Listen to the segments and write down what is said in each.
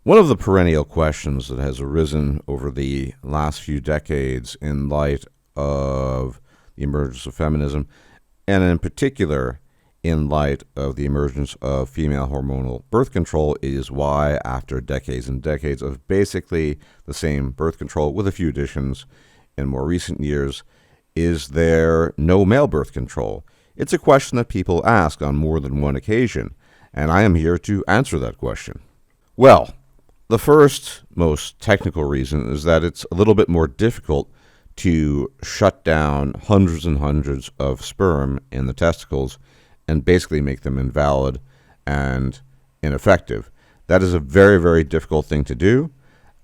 One of the perennial questions that has arisen over the last few decades in light of the emergence of feminism, and in particular in light of the emergence of female hormonal birth control, is why, after decades and decades of basically the same birth control with a few additions in more recent years, is there no male birth control? It's a question that people ask on more than one occasion, and I am here to answer that question. Well, the first, most technical reason is that it's a little bit more difficult to shut down hundreds and hundreds of sperm in the testicles and basically make them invalid and ineffective. That is a very, very difficult thing to do,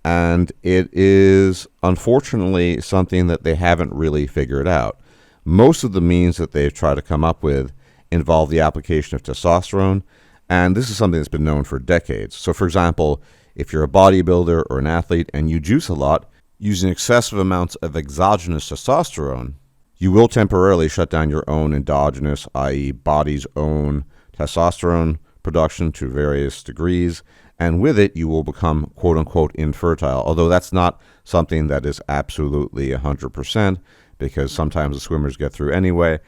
and it is unfortunately something that they haven't really figured out. Most of the means that they've tried to come up with involve the application of testosterone, and this is something that's been known for decades. So, for example, if you're a bodybuilder or an athlete and you juice a lot, using excessive amounts of exogenous testosterone, you will temporarily shut down your own endogenous, i.e. body's own testosterone production to various degrees, and with it you will become quote-unquote infertile, although that's not something that is absolutely 100%, because sometimes the swimmers get through anyway,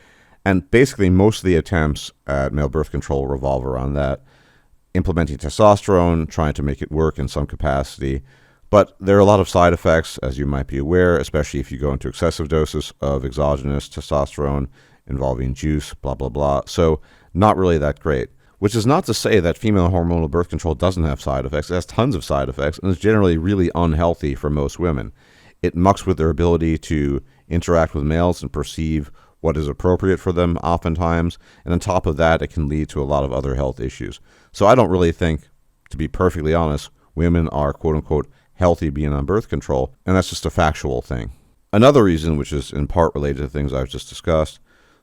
and basically most of the attempts at male birth control revolve around that, implementing testosterone, trying to make it work in some capacity. But there are a lot of side effects, as you might be aware, especially if you go into excessive doses of exogenous testosterone involving juice, blah, blah, blah. So not really that great, which is not to say that female hormonal birth control doesn't have side effects. It has tons of side effects and is generally really unhealthy for most women. It mucks with their ability to interact with males and perceive what is appropriate for them oftentimes. And on top of that, it can lead to a lot of other health issues. So I don't really think, to be perfectly honest, women are quote-unquote healthy being on birth control, and that's just a factual thing. Another reason, which is in part related to things I've just discussed,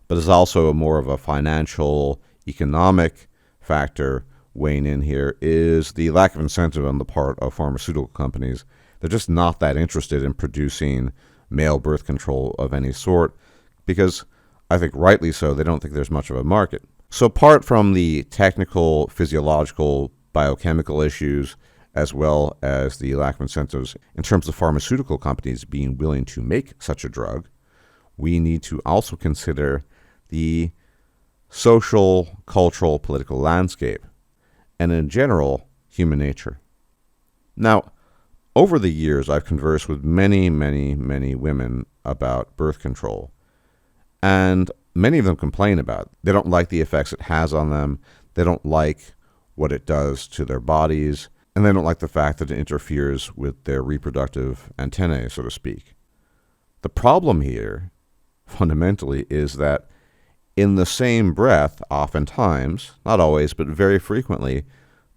but is also more of a financial, economic factor weighing in here, is the lack of incentive on the part of pharmaceutical companies. They're just not that interested in producing male birth control of any sort, because I think rightly so, they don't think there's much of a market. So apart from the technical, physiological, biochemical issues, as well as the lack of incentives in terms of pharmaceutical companies being willing to make such a drug, we need to also consider the social, cultural, political landscape, and in general, human nature. Now, over the years, I've conversed with many, many, many women about birth control, and many of them complain about it. They don't like the effects it has on them, they don't like what it does to their bodies, and they don't like the fact that it interferes with their reproductive antennae, so to speak. The problem here, fundamentally, is that in the same breath, oftentimes, not always, but very frequently,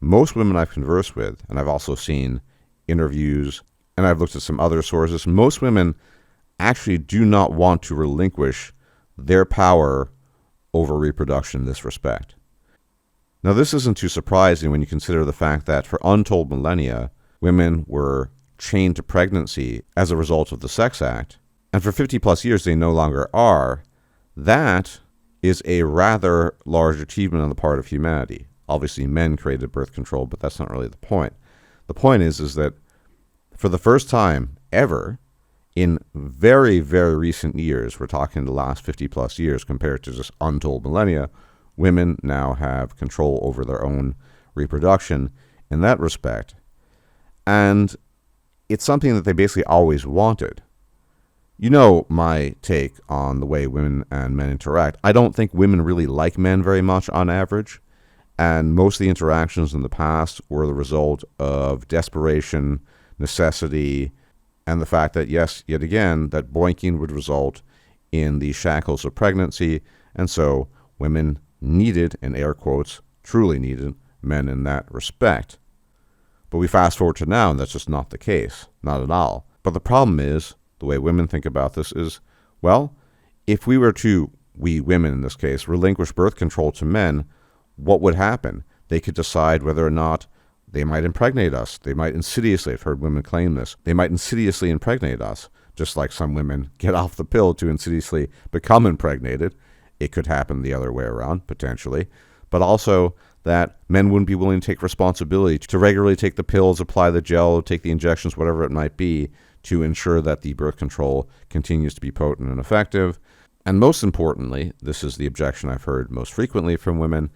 most women I've conversed with, and I've also seen interviews, and I've looked at some other sources, most women actually do not want to relinquish their power over reproduction in this respect. Now, this isn't too surprising when you consider the fact that for untold millennia, women were chained to pregnancy as a result of the Sex Act, and for 50 plus years they no longer are. That is a rather large achievement on the part of humanity. Obviously, men created birth control, but that's not really the point. The point is that for the first time ever, in very, very recent years, we're talking the last 50 plus years compared to just untold millennia, women now have control over their own reproduction in that respect. And it's something that they basically always wanted. You know my take on the way women and men interact. I don't think women really like men very much on average. And most of the interactions in the past were the result of desperation, necessity, and the fact that, yes, yet again, that boinking would result in the shackles of pregnancy. And so women needed, in air quotes, truly needed men in that respect. But we fast forward to now, and that's just not the case. Not at all. But the problem is, the way women think about this is, well, if we were to, we women in this case, relinquish birth control to men, what would happen? They could decide whether or not they might impregnate us. They might insidiously, I've heard women claim this, they might insidiously impregnate us, just like some women get off the pill to insidiously become impregnated. It could happen the other way around, potentially. But also, that men wouldn't be willing to take responsibility to regularly take the pills, apply the gel, take the injections, whatever it might be, to ensure that the birth control continues to be potent and effective. And most importantly, this is the objection I've heard most frequently from women,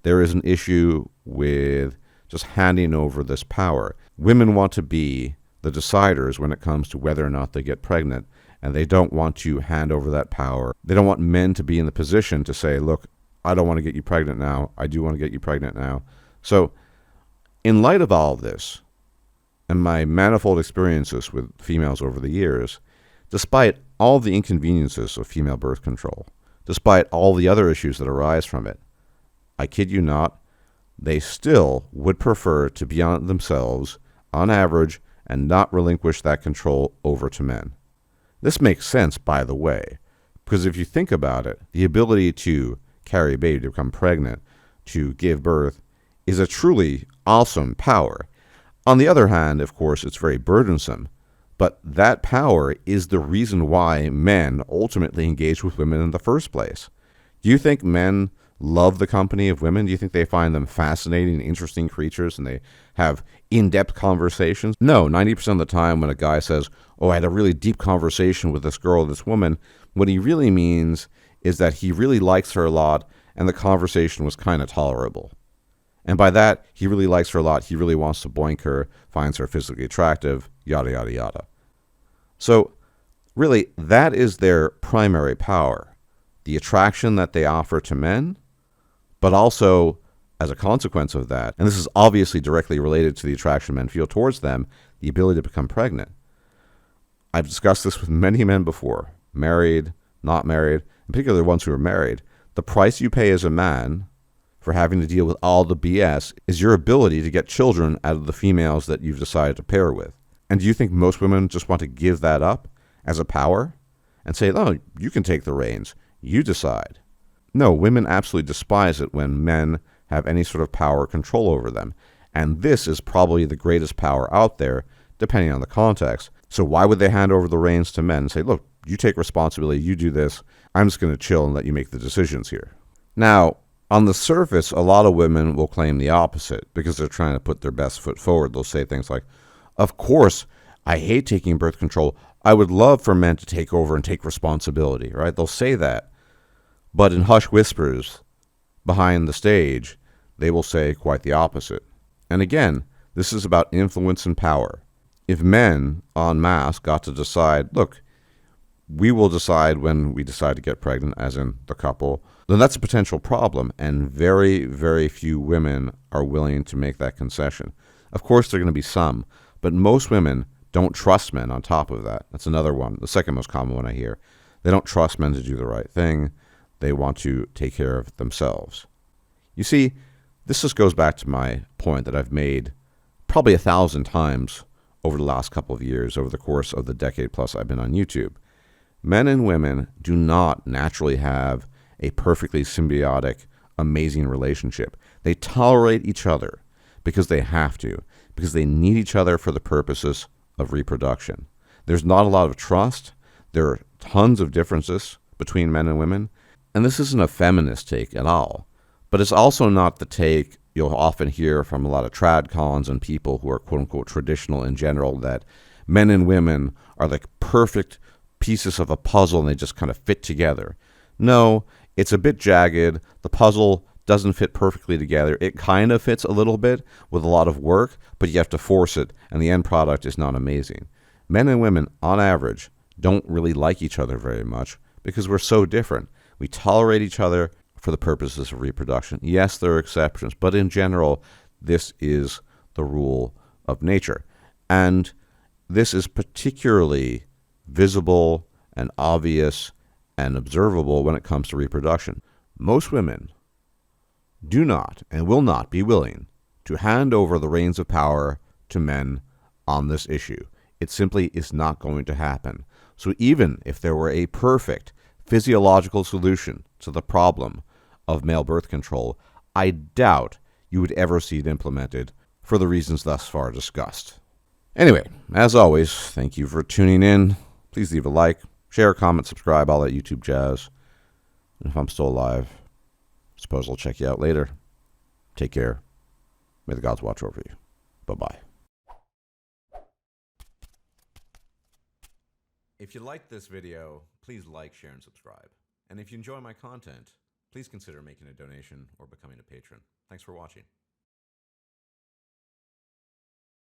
there is an issue with just handing over this power. Women want to be the deciders when it comes to whether or not they get pregnant, and they don't want to hand over that power. They don't want men to be in the position to say, look, I don't want to get you pregnant now. I do want to get you pregnant now. So in light of all of this, and my manifold experiences with females over the years, despite all the inconveniences of female birth control, despite all the other issues that arise from it, I kid you not, they still would prefer to be on themselves, on average, and not relinquish that control over to men. This makes sense, by the way, because if you think about it, the ability to carry a baby, to become pregnant, to give birth, is a truly awesome power. On the other hand, of course, it's very burdensome, but that power is the reason why men ultimately engage with women in the first place. Do you think men love the company of women? Do you think they find them fascinating, interesting creatures, and they have in-depth conversations? No, 90% of the time when a guy says, oh, I had a really deep conversation with this girl, this woman, what he really means is that he really likes her a lot, and the conversation was kind of tolerable. And by that, he really likes her a lot, he really wants to boink her, finds her physically attractive, yada, yada, yada. So, really, that is their primary power. The attraction that they offer to men, but also, as a consequence of that, and this is obviously directly related to the attraction men feel towards them, the ability to become pregnant. I've discussed this with many men before, married, not married, in particular the ones who are married. The price you pay as a man for having to deal with all the BS is your ability to get children out of the females that you've decided to pair with. And do you think most women just want to give that up as a power and say, oh, you can take the reins, you decide? No, women absolutely despise it when men have any sort of power or control over them. And this is probably the greatest power out there, depending on the context. So why would they hand over the reins to men and say, look, you take responsibility, you do this, I'm just going to chill and let you make the decisions here? Now, on the surface, a lot of women will claim the opposite because they're trying to put their best foot forward. They'll say things like, of course, I hate taking birth control. I would love for men to take over and take responsibility, right? They'll say that. But in hushed whispers behind the stage, they will say quite the opposite. And again, this is about influence and power. If men en masse got to decide, look, we will decide when we decide to get pregnant, as in the couple, then that's a potential problem, and very, very few women are willing to make that concession. Of course, there are going to be some, but most women don't trust men on top of that. That's another one, the second most common one I hear. They don't trust men to do the right thing. They want to take care of themselves. You see, this just goes back to my point that I've made probably 1,000 times over the last couple of years, over the course of the decade plus I've been on YouTube. Men and women do not naturally have a perfectly symbiotic, amazing relationship. They tolerate each other because they have to, because they need each other for the purposes of reproduction. There's not a lot of trust. There are tons of differences between men and women. And this isn't a feminist take at all. But it's also not the take you'll often hear from a lot of trad cons and people who are quote-unquote traditional in general, that men and women are like perfect pieces of a puzzle and they just kind of fit together. No, it's a bit jagged. The puzzle doesn't fit perfectly together. It kind of fits a little bit with a lot of work, but you have to force it, and the end product is not amazing. Men and women, on average, don't really like each other very much because we're so different. We tolerate each other for the purposes of reproduction. Yes, there are exceptions, but in general, this is the rule of nature. And this is particularly visible and obvious and observable when it comes to reproduction. Most women do not and will not be willing to hand over the reins of power to men on this issue. It simply is not going to happen. So even if there were a perfect physiological solution to the problem of male birth control, I doubt you would ever see it implemented for the reasons thus far discussed. Anyway, as always, thank you for tuning in. Please leave a like, share, comment, subscribe, all that YouTube jazz. And if I'm still alive, I suppose I'll check you out later. Take care. May the gods watch over you. Bye-bye. If you liked this video, please like, share, and subscribe. And if you enjoy my content, please consider making a donation or becoming a patron. Thanks for watching.